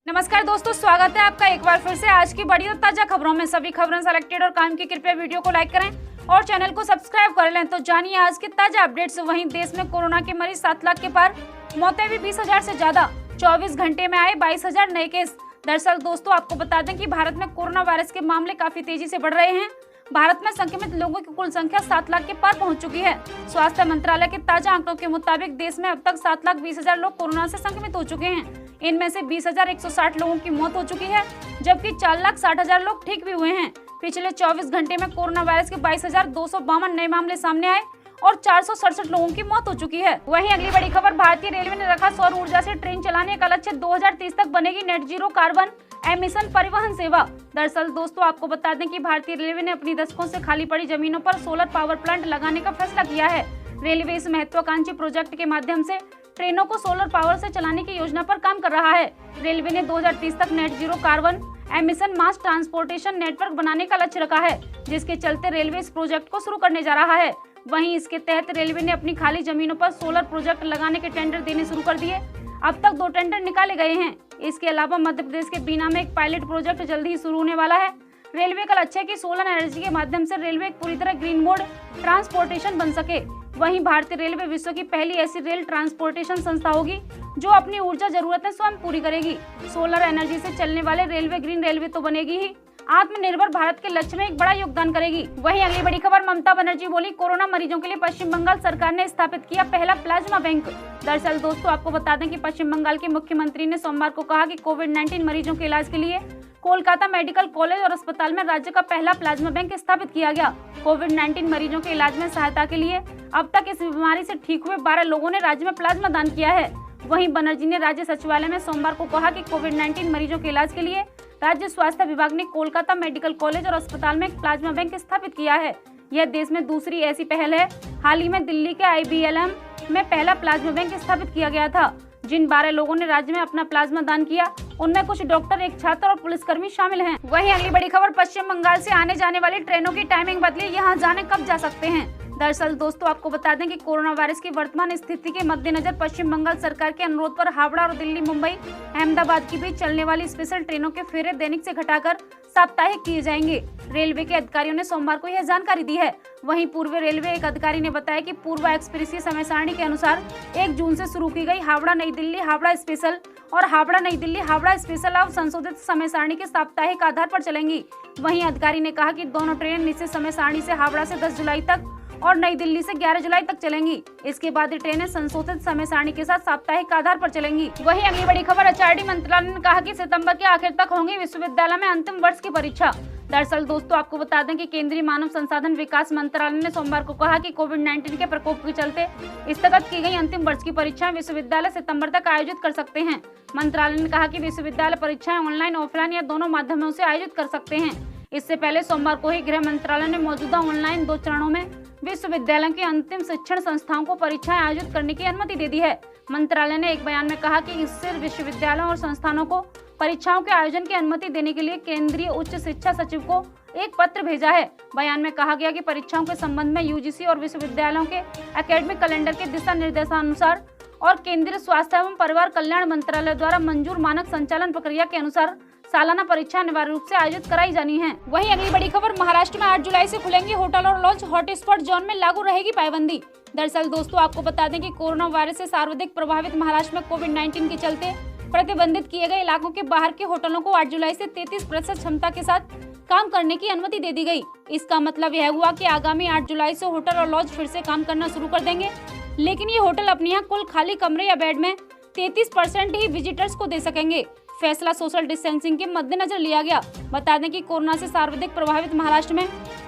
नमस्कार दोस्तों, स्वागत है आपका एक बार फिर से आज की बड़ी और ताजा खबरों में। सभी खबरें सेलेक्टेड और काम की, कृपया वीडियो को लाइक करें और चैनल को सब्सक्राइब कर लें। तो जानिए आज के ताजा अपडेट्स। वहीं देश में कोरोना के मरीज 7 लाख के पार, मौतें भी 20,000 से ज्यादा। 24 घंटे में आए 22,000 नए केस। दरअसल दोस्तों आपको बता दें कि भारत में कोरोना वायरस के मामले काफी तेजी से बढ़ रहे हैं। भारत में संक्रमित लोगों की कुल संख्या 7 लाख के पार पहुंच चुकी है। स्वास्थ्य मंत्रालय के ताजा आंकड़ों के मुताबिक देश में अब तक 7,20,000 लोग कोरोना से संक्रमित हो चुके हैं। इनमें से 20,160 लोगों की मौत हो चुकी है, जबकि 4,60,000 लोग ठीक भी हुए हैं। पिछले 24 घंटे में कोरोना वायरस के 22,252 नए मामले सामने आए और 467 लोगों की मौत हो चुकी है। वहीं अगली बड़ी खबर, भारतीय रेलवे ने रखा सौर ऊर्जा से ट्रेन चलाने का लक्ष्य। 2030 तक बनेगी नेट जीरो कार्बन एमिशन परिवहन सेवा। दरअसल दोस्तों आपको बता दें कि भारतीय रेलवे ने अपनी दशकों से खाली पड़ी जमीनों पर सोलर पावर प्लांट लगाने का फैसला किया है। रेलवे इस महत्वाकांक्षी प्रोजेक्ट के माध्यम से ट्रेनों को सोलर पावर से चलाने की योजना पर काम कर रहा है। रेलवे ने 2030 तक नेट जीरो कार्बन एमिशन मास ट्रांसपोर्टेशन नेटवर्क बनाने का लक्ष्य रखा है, जिसके चलते रेलवे इस प्रोजेक्ट को शुरू करने जा रहा है। वहीं इसके तहत रेलवे ने अपनी खाली जमीनों पर सोलर प्रोजेक्ट लगाने के टेंडर देने शुरू कर दिए। अब तक 2 टेंडर निकाले गए हैं। इसके अलावा मध्य प्रदेश के बीना में एक पायलट प्रोजेक्ट जल्द ही शुरू होने वाला है। रेलवे का लक्ष्य है कि सोलर एनर्जी के माध्यम से रेलवे एक पूरी तरह ग्रीन मोड ट्रांसपोर्टेशन बन सके। वहीं भारतीय रेलवे विश्व की पहली ऐसी रेल ट्रांसपोर्टेशन संस्था होगी जो अपनी ऊर्जा जरूरतें स्वयं पूरी करेगी। सोलर एनर्जी से चलने वाले रेलवे ग्रीन रेलवे तो बनेगी ही, आत्मनिर्भर भारत के लक्ष्य में एक बड़ा योगदान करेगी। वहीं अगली बड़ी खबर, ममता बनर्जी बोली, कोरोना मरीजों के लिए पश्चिम बंगाल सरकार ने स्थापित किया पहला प्लाज्मा बैंक। दरअसल दोस्तों आपको बता दें कि पश्चिम बंगाल के मुख्यमंत्री ने सोमवार को कहा कि कोविड-19 मरीजों के इलाज के लिए कोलकाता मेडिकल कॉलेज और अस्पताल में राज्य का पहला प्लाज्मा बैंक स्थापित किया गया। कोविड-19 मरीजों के इलाज में सहायता के लिए अब तक इस बीमारी से ठीक हुए 12 लोगों ने राज्य में प्लाज्मा दान किया है। वहीं बनर्जी ने राज्य सचिवालय में सोमवार को कहा कि कोविड-19 मरीजों के इलाज के लिए राज्य स्वास्थ्य विभाग ने कोलकाता मेडिकल कॉलेज और अस्पताल में एक प्लाज्मा बैंक स्थापित किया है। यह देश में दूसरी ऐसी पहल है। हाल ही में दिल्ली के IBLM में पहला प्लाज्मा बैंक स्थापित किया गया था। जिन 12 लोगों ने राज्य में अपना प्लाज्मा दान किया, उनमें कुछ डॉक्टर, एक छात्र और पुलिसकर्मी शामिल हैं। वहीं अगली बड़ी खबर, पश्चिम बंगाल से आने जाने वाली ट्रेनों की टाइमिंग बदली, यहां जाने कब जा सकते हैं। दरअसल दोस्तों आपको बता दें कि कोरोना वायरस की वर्तमान स्थिति के मद्देनजर पश्चिम बंगाल सरकार के अनुरोध पर हावड़ा और दिल्ली, मुंबई, अहमदाबाद के बीच चलने वाली स्पेशल ट्रेनों के फेरे दैनिक से घटाकर साप्ताहिक किए जाएंगे। रेलवे के अधिकारियों ने सोमवार को यह जानकारी दी है। वहीं पूर्व रेलवे एक अधिकारी ने बताया कि पूर्व एक्सप्रेस की समय सारणी के अनुसार 1 जून से शुरू की गई हावड़ा नई दिल्ली हावड़ा स्पेशल और हावड़ा नई दिल्ली हावड़ा स्पेशल अब संशोधित समय सारणी के साप्ताहिक आधार पर चलेंगी। वहीं अधिकारी ने कहा कि दोनों ट्रेन निश्चित समय सारणी से हावड़ा से 10 जुलाई तक और नई दिल्ली से 11 जुलाई तक चलेंगी। इसके बाद ये ट्रेनें संशोधित समय सारणी के साथ साप्ताहिक आधार पर चलेंगी। वहीं अगली बड़ी खबर, HRD मंत्रालय ने कहा कि सितंबर के आखिर तक होंगी विश्वविद्यालय में अंतिम वर्ष की परीक्षा। दरअसल दोस्तों आपको बता दें कि केंद्रीय मानव संसाधन विकास मंत्रालय ने सोमवार को कहा कि कोविड-19 के प्रकोप के चलते स्थगित की गई अंतिम वर्ष की परीक्षाएं विश्वविद्यालय सितंबर तक आयोजित कर सकते हैं। मंत्रालय ने कहा कि विश्वविद्यालय परीक्षाएं ऑनलाइन, ऑफलाइन या दोनों माध्यमों से आयोजित कर सकते हैं। इससे पहले सोमवार को ही गृह मंत्रालय ने मौजूदा ऑनलाइन 2 चरणों में विश्वविद्यालय के अंतिम शिक्षण संस्थाओं को परीक्षाएं आयोजित करने की अनुमति दे दी है। मंत्रालय ने एक बयान में कहा कि इससे विश्वविद्यालयों और संस्थानों को परीक्षाओं के आयोजन की अनुमति देने के लिए केंद्रीय उच्च शिक्षा सचिव को एक पत्र भेजा है। बयान में कहा गया कि परीक्षाओं के संबंध में UGC और विश्वविद्यालयों के एकेडमिक कैलेंडर के दिशा निर्देशानुसार और केंद्रीय स्वास्थ्य एवं परिवार कल्याण मंत्रालय द्वारा मंजूर मानक संचालन प्रक्रिया के अनुसार सालाना परीक्षा अनिवार्य रूप से आयोजित कराई जानी है। वहीं अगली बड़ी खबर, महाराष्ट्र में 8 जुलाई से खुलेंगे होटल और लॉज, हॉटस्पॉट जोन में लागू रहेगी पाबंदी। दरअसल दोस्तों आपको बता दें कि कोरोना वायरस से सर्वाधिक प्रभावित महाराष्ट्र में कोविड-19 के चलते प्रतिबंधित किए गए इलाकों के बाहर के होटलों को 8 जुलाई से 33% क्षमता के साथ काम करने की अनुमति दे दी गई। इसका मतलब यह हुआ कि आगामी 8 जुलाई से होटल और लॉज फिर से काम करना शुरू कर देंगे, लेकिन ये होटल अपने यहाँ कुल खाली कमरे या बेड में 33% ही विजिटर्स को दे सकेंगे। फैसला सोशल डिस्टेंसिंग के मद्देनजर लिया गया। बता दें कि कोरोना से सर्वाधिक प्रभावित महाराष्ट्र में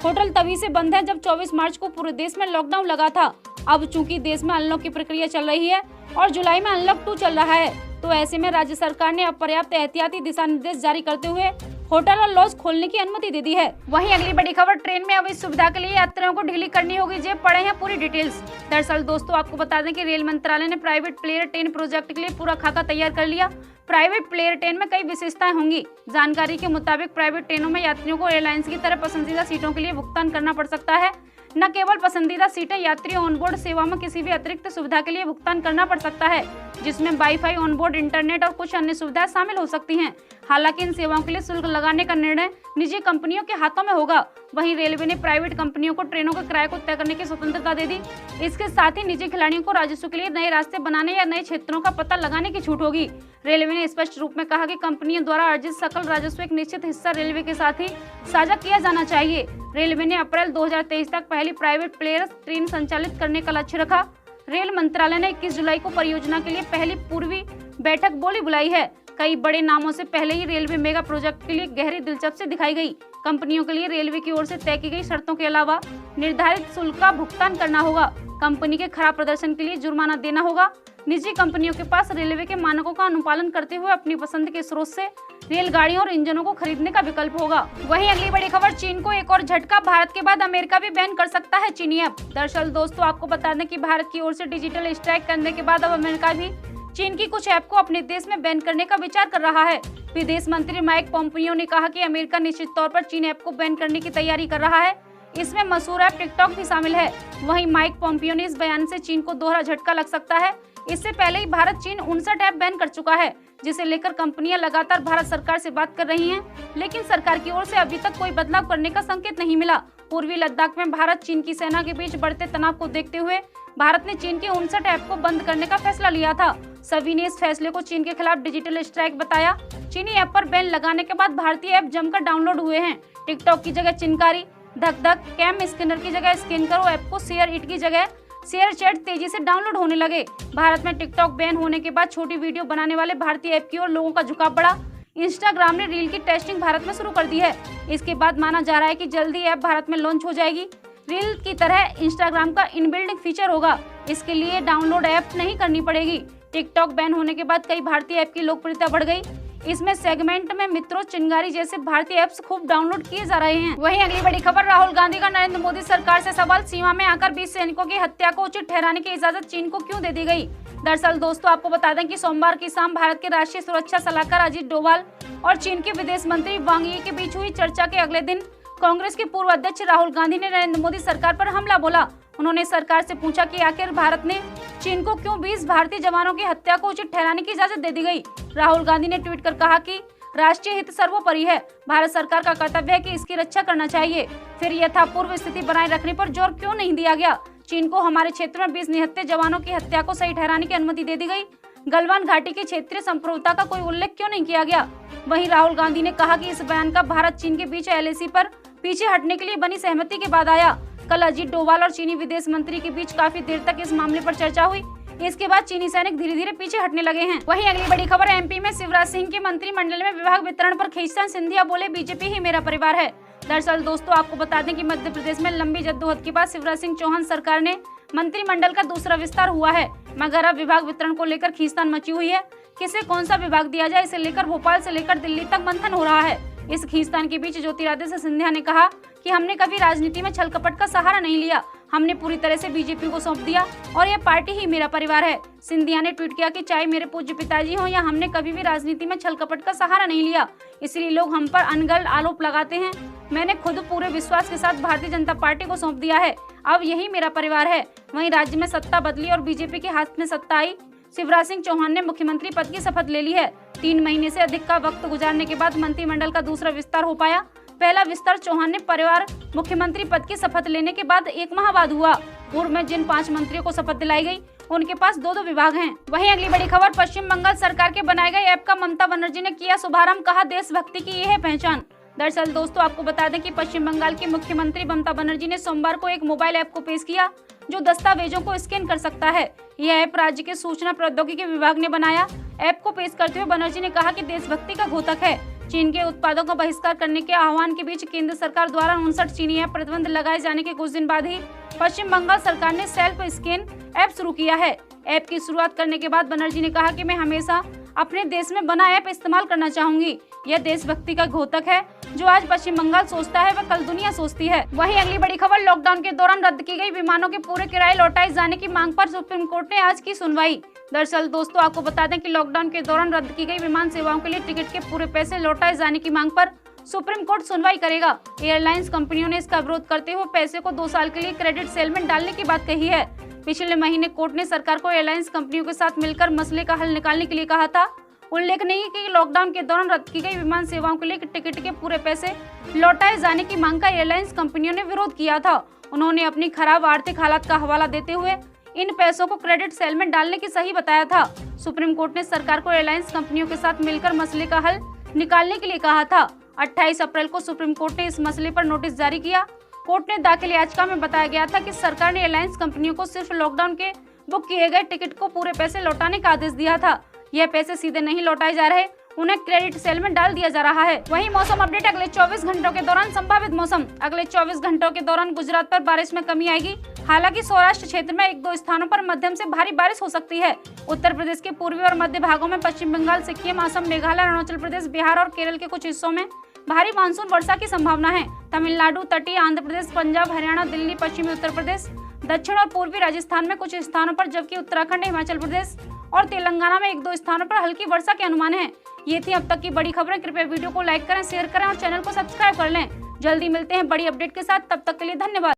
होटल तभी से बंद है जब 24 मार्च को पूरे देश में लॉकडाउन लगा था। अब चूंकि देश में अनलॉक की प्रक्रिया चल रही है और जुलाई में अनलॉक 2 चल रहा है, तो ऐसे में राज्य सरकार ने अब पर्याप्त एहतियाती दिशा निर्देश जारी करते हुए होटल और लॉज खोलने की अनुमति दे दी है। वहीं अगली बड़ी खबर, ट्रेन में अब इस सुविधा के लिए यात्रियों को ढीली करनी होगी। जेब पढ़े हैं पूरी डिटेल्स। दरअसल दोस्तों आपको बता दें कि रेल मंत्रालय ने प्राइवेट प्लेयर ट्रेन प्रोजेक्ट के लिए पूरा खाका तैयार कर लिया। प्राइवेट प्लेयर ट्रेन में कई विशेषताएं होंगी। जानकारी के मुताबिक प्राइवेट ट्रेनों में यात्रियों को एयरलाइंस की तरह पसंदीदा सीटों के लिए भुगतान करना पड़ सकता है, न केवल पसंदीदा सीटें, यात्रियों ऑनबोर्ड सेवा में किसी भी अतिरिक्त सुविधा के लिए भुगतान करना पड़ सकता है, जिसमें वाईफाई, ऑनबोर्ड इंटरनेट और कुछ अन्य सुविधाएं शामिल हो सकती हैं। हालांकि इन सेवाओं के लिए शुल्क लगाने का निर्णय निजी कंपनियों के हाथों में होगा। वहीं रेलवे ने प्राइवेट कंपनियों को ट्रेनों के किराए को तय करने की स्वतंत्रता दे दी। इसके साथ ही निजी खिलाड़ियों को राजस्व के लिए नए रास्ते बनाने या नए क्षेत्रों का पता लगाने की छूट होगी। रेलवे ने स्पष्ट रूप में कहा कि कंपनियों द्वारा अर्जित सकल राजस्व एक निश्चित हिस्सा रेलवे के साथ ही साझा किया जाना चाहिए। रेलवे ने अप्रैल 2023 तक पहली प्राइवेट प्लेयर्स ट्रेन संचालित करने का लक्ष्य रखा। रेल मंत्रालय ने 21 जुलाई को परियोजना के लिए पहली पूर्वी बैठक बुलाई है। कई बड़े नामों से पहले ही रेलवे मेगा प्रोजेक्ट के लिए गहरी दिलचस्पी दिखाई गई। कंपनियों के लिए रेलवे की ओर से तय की गई शर्तों के अलावा निर्धारित शुल्क का भुगतान करना होगा। कंपनी के खराब प्रदर्शन के लिए जुर्माना देना होगा। निजी कंपनियों के पास रेलवे के मानकों का अनुपालन करते हुए अपनी पसंद के स्रोत से रेलगाड़ियों और इंजनों को खरीदने का विकल्प होगा। वहीं अगली बड़ी खबर, चीन को एक और झटका, भारत के बाद अमेरिका भी बैन कर सकता है चीनी ऐप। दरअसल दोस्तों, आपको बता दें कि भारत की ओर से डिजिटल स्ट्राइक करने के बाद अब अमेरिका भी चीन की कुछ ऐप को अपने देश में बैन करने का विचार कर रहा है। विदेश मंत्री माइक पोम्पियो ने कहा कि अमेरिका निश्चित तौर पर चीन ऐप को बैन करने की तैयारी कर रहा है। इसमें मशहूर ऐप टिकटॉक भी शामिल है। वहीं माइक पोम्पियो ने इस बयान से चीन को दोहरा झटका लग सकता है। इससे पहले ही भारत चीन 59 ऐप बैन कर चुका है, जिसे लेकर कंपनियां लगातार भारत सरकार से बात कर रही हैं, लेकिन सरकार की ओर से अभी तक कोई बदलाव करने का संकेत नहीं मिला। पूर्वी लद्दाख में भारत चीन की सेना के बीच बढ़ते तनाव को देखते हुए भारत ने चीन के 59 ऐप को बंद करने का फैसला लिया था। सभी ने इस फैसले को चीन के खिलाफ डिजिटल स्ट्राइक बताया। चीनी ऐप पर बैन लगाने के बाद भारतीय ऐप जमकर डाउनलोड हुए हैं। टिकटॉक की जगह चिनकारी, धक धक, कैम स्कैनर की जगह स्कैन करो ऐप को, शेयर इट की जगह शेयर चैट तेजी से डाउनलोड होने लगे। भारत में टिकटॉक बैन होने के बाद छोटी वीडियो बनाने वाले भारतीय ऐप की ओर लोगों का झुकाव बढ़ा। इंस्टाग्राम ने रील की टेस्टिंग भारत में शुरू कर दी है। इसके बाद माना जा रहा है कि जल्दी ऐप भारत में लॉन्च हो जाएगी। रील की तरह इंस्टाग्राम का इनबिल्ट फीचर होगा। इसके लिए डाउनलोड ऐप नहीं करनी पड़ेगी। टिकटॉक बैन होने के बाद कई भारतीय ऐप की लोकप्रियता बढ़ गई। इसमें सेगमेंट में मित्रों, चिंगारी जैसे भारतीय ऐप्स खूब डाउनलोड किए जा रहे हैं। वहीं अगली बड़ी खबर, राहुल गांधी का नरेंद्र मोदी सरकार से सवाल, सीमा में आकर 20 सैनिकों की हत्या को उचित ठहराने की इजाजत चीन को क्यों दे दी गई। दरअसल दोस्तों, आपको बता दें कि सोमवार की शाम भारत के राष्ट्रीय सुरक्षा सलाहकार अजीत डोभाल और चीन के विदेश मंत्री वांग यी के बीच हुई चर्चा के अगले दिन कांग्रेस के पूर्व अध्यक्ष राहुल गांधी ने नरेंद्र मोदी सरकार पर हमला बोला। उन्होंने सरकार से पूछा कि आखिर भारत ने चीन को क्यों 20 भारतीय जवानों की हत्या को उचित ठहराने की इजाजत दे दी गई। राहुल गांधी ने ट्वीट कर कहा कि राष्ट्रीय हित सर्वोपरि है, भारत सरकार का कर्तव्य है कि इसकी रक्षा करना चाहिए। फिर यथापूर्व स्थिति बनाए रखने पर जोर क्यों नहीं दिया गया। चीन को हमारे क्षेत्र में 20 निहत्थे जवानों की हत्या को सही ठहराने की अनुमति दे दी गई। गलवान घाटी की क्षेत्रीय संप्रभुता का कोई उल्लेख क्यों नहीं किया गया। वहीं राहुल गांधी ने कहा कि इस बयान का भारत चीन के बीच LAC पर पीछे हटने के लिए बनी सहमति के बाद आया। कल अजीत डोभाल और चीनी विदेश मंत्री के बीच काफी देर तक इस मामले पर चर्चा हुई। इसके बाद चीनी सैनिक धीरे धीरे पीछे हटने लगे हैं। वहीं अगली बड़ी खबर, MP में शिवराज सिंह के मंत्रिमंडल में विभाग वितरण पर खींचतान, सिंधिया बोले बीजेपी ही मेरा परिवार है। दरअसल दोस्तों, आपको बता दें कि मध्य प्रदेश में लंबी जद्दोजहद के बाद शिवराज सिंह चौहान सरकार ने मंत्रिमंडल का दूसरा विस्तार हुआ है, मगर अब विभाग वितरण को लेकर खींचतान मची हुई है। किसे कौन सा विभाग दिया जाए, इसे लेकर भोपाल से लेकर दिल्ली तक मंथन हो रहा है। इस खींचतान के बीच ज्योतिरादित्य सिंधिया ने कहा कि हमने कभी राजनीति में छल कपट का सहारा नहीं लिया, हमने पूरी तरह से बीजेपी को सौंप दिया और यह पार्टी ही मेरा परिवार है। सिंधिया ने ट्वीट किया कि चाहे मेरे पूज्य पिताजी हों या हमने कभी भी राजनीति में छल कपट का सहारा नहीं लिया, इसलिए लोग हम पर अनगढ़ आरोप लगाते हैं। मैंने खुद पूरे विश्वास के साथ भारतीय जनता पार्टी को सौंप दिया है, अब यही मेरा परिवार है। वहीं राज्य में सत्ता बदली और बीजेपी के हाथ में सत्ता आई। शिवराज सिंह चौहान ने मुख्यमंत्री पद की शपथ ले ली है। 3 महीने से अधिक का वक्त गुजारने के बाद मंत्रिमंडल का दूसरा विस्तार हो पाया। पहला विस्तार चौहान ने परिवार मुख्यमंत्री पद की शपथ लेने के बाद 1 माह बाद हुआ। पूर्व में जिन 5 मंत्रियों को शपथ दिलाई गई, उनके पास 2 विभाग हैं। वहीं अगली बड़ी खबर, पश्चिम बंगाल सरकार के बनाए गए ऐप का ममता बनर्जी ने किया शुभारंभ, कहा देशभक्ति की ये है पहचान। दरअसल दोस्तों, आपको बता दें कि पश्चिम बंगाल की मुख्यमंत्री ममता बनर्जी ने सोमवार को एक मोबाइल ऐप को पेश किया जो दस्तावेजों को स्कैन कर सकता है। यह ऐप राज्य के सूचना प्रौद्योगिकी विभाग ने बनाया। ऐप को पेश करते हुए बनर्जी ने कहा कि देशभक्ति का घोतक है। चीन के उत्पादों का बहिष्कार करने के आह्वान के बीच केंद्र सरकार द्वारा 59 चीनी ऐप प्रतिबंध लगाए जाने के कुछ दिन बाद ही पश्चिम बंगाल सरकार ने सेल्फ स्कैन ऐप शुरू किया है। ऐप की शुरुआत करने के बाद बनर्जी ने कहा कि मैं हमेशा अपने देश में बना ऐप इस्तेमाल करना चाहूंगी। यह देशभक्ति का घोतक है। जो आज पश्चिम बंगाल सोचता है वह कल दुनिया सोचती है। वहीं अगली बड़ी खबर, लॉकडाउन के दौरान रद्द की गई विमानों के पूरे किराए लौटाए जाने की मांग पर सुप्रीम कोर्ट ने आज की सुनवाई। दरअसल दोस्तों, आपको बता दें कि लॉकडाउन के दौरान रद्द की गई विमान सेवाओं के लिए टिकट के पूरे पैसे लौटाए जाने की मांग पर सुप्रीम कोर्ट सुनवाई करेगा। एयरलाइंस कंपनियों ने इसका विरोध करते हुए पैसे को 2 साल के लिए क्रेडिट सेल में डालने की बात कही है। पिछले महीने कोर्ट ने सरकार को एयरलाइंस कंपनियों के साथ मिलकर मसले का हल निकालने के लिए कहा था। उल्लेखनीय है कि लॉकडाउन के दौरान रद्द की गई विमान सेवाओं के लिए टिकट के पूरे पैसे लौटाए जाने की मांग का एयरलाइंस कंपनियों ने विरोध किया था। उन्होंने अपनी खराब आर्थिक हालत का हवाला देते हुए इन पैसों को क्रेडिट सेल में डालने की सही बताया था। सुप्रीम कोर्ट ने सरकार को एयरलाइंस कंपनियों के साथ मिलकर मसले का हल निकालने के लिए कहा था। 28 अप्रैल को सुप्रीम कोर्ट ने इस मसले पर नोटिस जारी किया। कोर्ट ने दाखिल याचिका में बताया गया था कि सरकार ने एयरलाइंस कंपनियों को सिर्फ लॉकडाउन के बुक किए गए टिकट को पूरे पैसे लौटाने का आदेश दिया था। यह पैसे सीधे नहीं लौटाए जा रहे, उन्हें क्रेडिट सेल में डाल दिया जा रहा है। वहीं मौसम अपडेट अगले 24 घंटों के दौरान संभावित मौसम। अगले 24 घंटों के दौरान गुजरात पर बारिश में कमी आएगी। हालांकि सौराष्ट्र क्षेत्र में 1-2 स्थानों पर मध्यम से भारी बारिश हो सकती है। उत्तर प्रदेश के पूर्वी और मध्य भागों में पश्चिम बंगाल, सिक्किम, असम, मेघालय, अरुणाचल प्रदेश, बिहार और केरल के कुछ हिस्सों में भारी मानसून वर्षा की संभावना है। तमिलनाडु, तटीय आंध्र प्रदेश, पंजाब, हरियाणा, दिल्ली, पश्चिमी उत्तर प्रदेश, दक्षिण और पूर्वी राजस्थान में कुछ स्थानों पर, जबकि उत्तराखंड, हिमाचल प्रदेश और तेलंगाना में 1-2 स्थानों पर हल्की वर्षा के अनुमान है। ये थी अब तक की बड़ी खबरें। कृपया वीडियो को लाइक करें, शेयर करें और चैनल को सब्सक्राइब कर लें। जल्दी मिलते हैं बड़ी अपडेट के साथ, तब तक के लिए धन्यवाद।